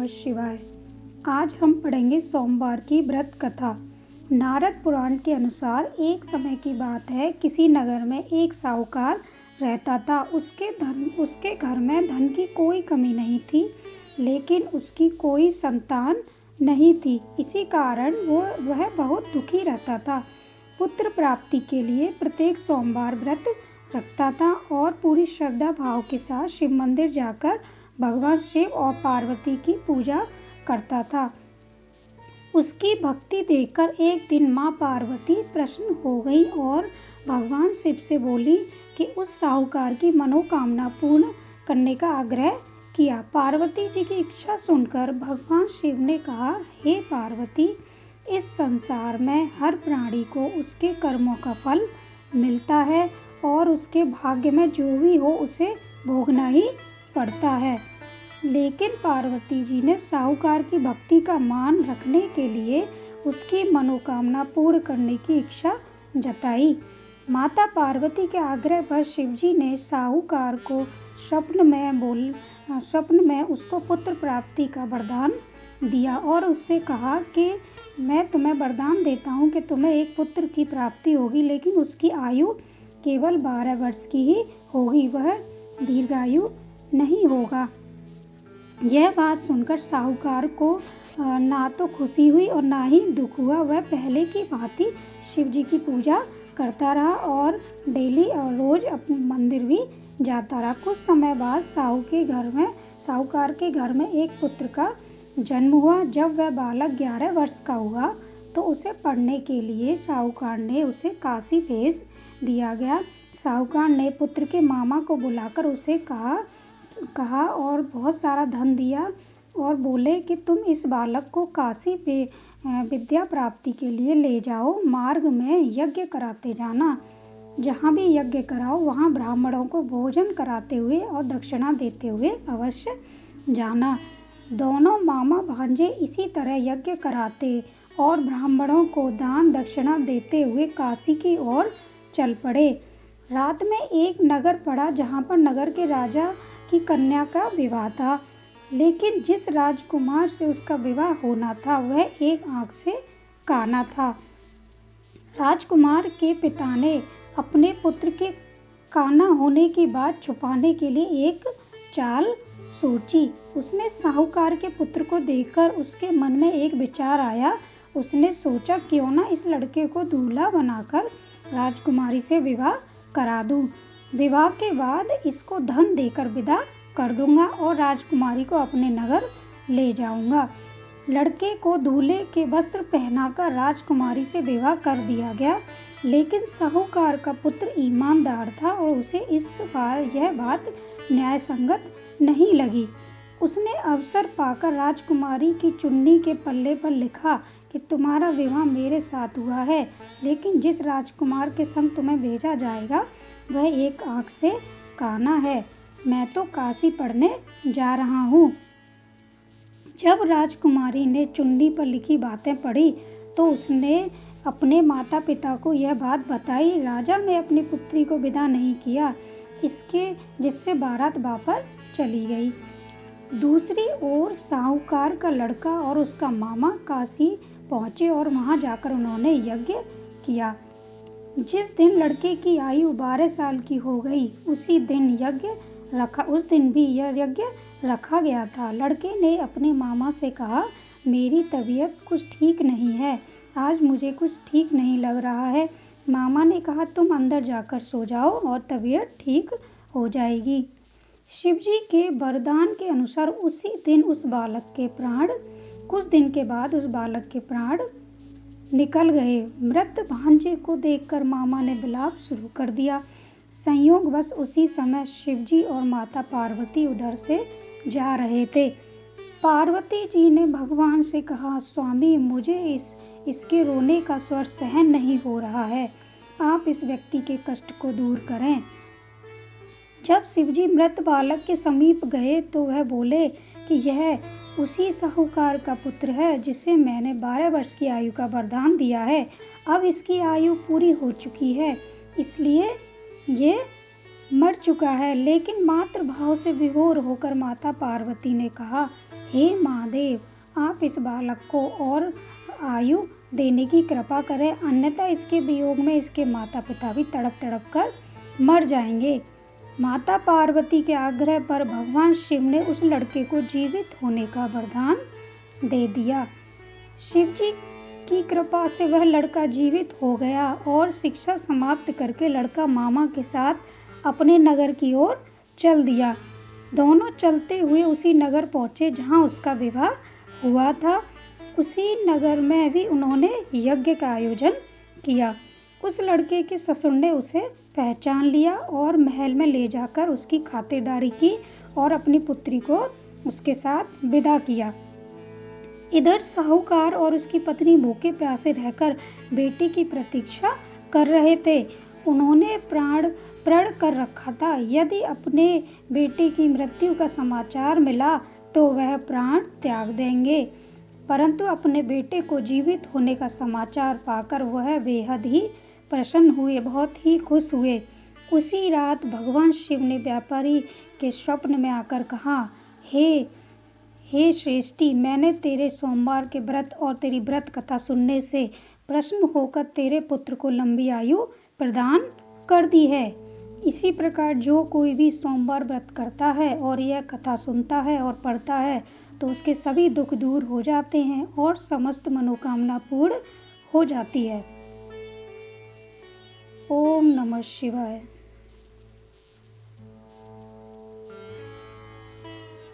नमः शिवाय। आज हम पढ़ेंगे सोमवार की व्रत कथा। नारद पुराण के अनुसार एक समय की बात है, किसी नगर में एक साहूकार रहता था। उसके घर में धन की कोई कमी नहीं थी, लेकिन उसकी कोई संतान नहीं थी। इसी कारण वह बहुत दुखी रहता था। पुत्र प्राप्ति के लिए प्रत्येक सोमवार व्रत रखता था और पूरी श्रद्धा भाव के साथ शिव मंदिर जाकर भगवान शिव और पार्वती की पूजा करता था। उसकी भक्ति देखकर एक दिन माँ पार्वती प्रसन्न हो गई और भगवान शिव से बोली कि उस साहूकार की मनोकामना पूर्ण करने का आग्रह किया। पार्वती जी की इच्छा सुनकर भगवान शिव ने कहा, हे पार्वती, इस संसार में हर प्राणी को उसके कर्मों का फल मिलता है और उसके भाग्य में जो भी हो उसे भोगना ही पड़ता है। लेकिन पार्वती जी ने साहूकार की भक्ति का मान रखने के लिए उसकी मनोकामना पूर्ण करने की इच्छा जताई। माता पार्वती के आग्रह पर शिवजी ने साहूकार को स्वप्न में उसको पुत्र प्राप्ति का वरदान दिया और उससे कहा कि मैं तुम्हें वरदान देता हूँ कि तुम्हें एक पुत्र की प्राप्ति होगी, लेकिन उसकी आयु केवल 12 वर्ष की ही होगी, वह दीर्घायु नहीं होगा। यह बात सुनकर साहूकार को ना तो खुशी हुई और ना ही दुख हुआ। वह पहले की भांति शिव जी की पूजा करता रहा और डेली और रोज अपने मंदिर भी जाता रहा। कुछ समय बाद साहूकार के घर में एक पुत्र का जन्म हुआ। जब वह बालक 11 वर्ष का हुआ तो उसे पढ़ने के लिए साहूकार ने उसे काशी भेज दिया गया। साहूकार ने पुत्र के मामा को बुलाकर उसे कहा और बहुत सारा धन दिया और बोले कि तुम इस बालक को काशी पे विद्या प्राप्ति के लिए ले जाओ। मार्ग में यज्ञ कराते जाना, जहाँ भी यज्ञ कराओ वहाँ ब्राह्मणों को भोजन कराते हुए और दक्षिणा देते हुए अवश्य जाना। दोनों मामा भांजे इसी तरह यज्ञ कराते और ब्राह्मणों को दान दक्षिणा देते हुए काशी की ओर चल पड़े। रात में एक नगर पड़ा जहाँ पर नगर के राजा की कन्या का विवाह था, लेकिन जिस राजकुमार से उसका विवाह होना था वह एक आंख से काना था। राजकुमार के पिता ने अपने पुत्र के काना होने की बात छुपाने के लिए एक चाल सोची। उसने साहूकार के पुत्र को देखकर उसके मन में एक विचार आया। उसने सोचा, क्यों ना इस लड़के को दूल्हा बनाकर राजकुमारी से विवाह करा दूं। विवाह के बाद इसको धन देकर विदा कर दूंगा और राजकुमारी को अपने नगर ले जाऊंगा। लड़के को दूल्हे के वस्त्र पहनाकर राजकुमारी से विवाह कर दिया गया, लेकिन साहूकार का पुत्र ईमानदार था और उसे इस बार यह बात न्याय संगत नहीं लगी। उसने अवसर पाकर राजकुमारी की चुन्नी के पल्ले पर लिखा कि तुम्हारा विवाह मेरे साथ हुआ है, लेकिन जिस राजकुमार के संग तुम्हें भेजा जाएगा वह एक आंख से काना है। मैं तो काशी पढ़ने जा रहा हूँ। जब राजकुमारी ने चुन्नी पर लिखी बातें पढ़ी तो उसने अपने माता पिता को यह बात बताई। राजा ने अपनी पुत्री को विदा नहीं किया, जिससे बारात वापस चली गई। दूसरी ओर साहूकार का लड़का और उसका मामा काशी पहुँचे और वहाँ जाकर उन्होंने यज्ञ किया। जिस दिन लड़के की आयु 12 साल की हो गई उस दिन भी यह यज्ञ रखा गया था। लड़के ने अपने मामा से कहा, मेरी तबीयत कुछ ठीक नहीं है, आज मुझे कुछ ठीक नहीं लग रहा है। मामा ने कहा, तुम अंदर जाकर सो जाओ और तबीयत ठीक हो जाएगी। शिवजी के वरदान के अनुसार कुछ दिन के बाद उस बालक के प्राण निकल गए। मृत भांजे को देखकर मामा ने विलाप शुरू कर दिया। संयोगवश उसी समय शिवजी और माता पार्वती उधर से जा रहे थे। पार्वती जी ने भगवान से कहा, स्वामी, मुझे इसके रोने का स्वर सहन नहीं हो रहा है, आप इस व्यक्ति के कष्ट को दूर करें। जब शिवजी मृत बालक के समीप गए तो वह बोले कि यह उसी साहूकार का पुत्र है जिसे मैंने 12 वर्ष की आयु का वरदान दिया है। अब इसकी आयु पूरी हो चुकी है, इसलिए ये मर चुका है। लेकिन मातृभाव से विभोर होकर माता पार्वती ने कहा, हे महादेव, आप इस बालक को और आयु देने की कृपा करें, अन्यथा इसके वियोग में इसके माता पिता भी तड़प तड़प कर मर जाएंगे। माता पार्वती के आग्रह पर भगवान शिव ने उस लड़के को जीवित होने का वरदान दे दिया। शिव जी की कृपा से वह लड़का जीवित हो गया और शिक्षा समाप्त करके लड़का मामा के साथ अपने नगर की ओर चल दिया। दोनों चलते हुए उसी नगर पहुँचे जहाँ उसका विवाह हुआ था। उसी नगर में भी उन्होंने यज्ञ का आयोजन किया। उस लड़के के ससुर ने उसे पहचान लिया और महल में ले जाकर उसकी खातिरदारी की और अपनी पुत्री को उसके साथ विदा किया। इधर साहूकार और उसकी पत्नी भूखे प्यासे रहकर बेटी की प्रतीक्षा कर रहे थे। उन्होंने प्रण कर रखा था, यदि अपने बेटे की मृत्यु का समाचार मिला तो वह प्राण त्याग देंगे। परंतु अपने बेटे को जीवित होने का समाचार पाकर वह बेहद ही प्रसन्न हुए, बहुत ही खुश हुए। उसी रात भगवान शिव ने व्यापारी के स्वप्न में आकर कहा, हे श्रेष्ठी, मैंने तेरे सोमवार के व्रत और तेरी व्रत कथा सुनने से प्रसन्न होकर तेरे पुत्र को लंबी आयु प्रदान कर दी है। इसी प्रकार जो कोई भी सोमवार व्रत करता है और यह कथा सुनता है और पढ़ता है तो उसके सभी दुख दूर हो जाते हैं और समस्त मनोकामना पूर्ण हो जाती है। ओम नमः शिवाय।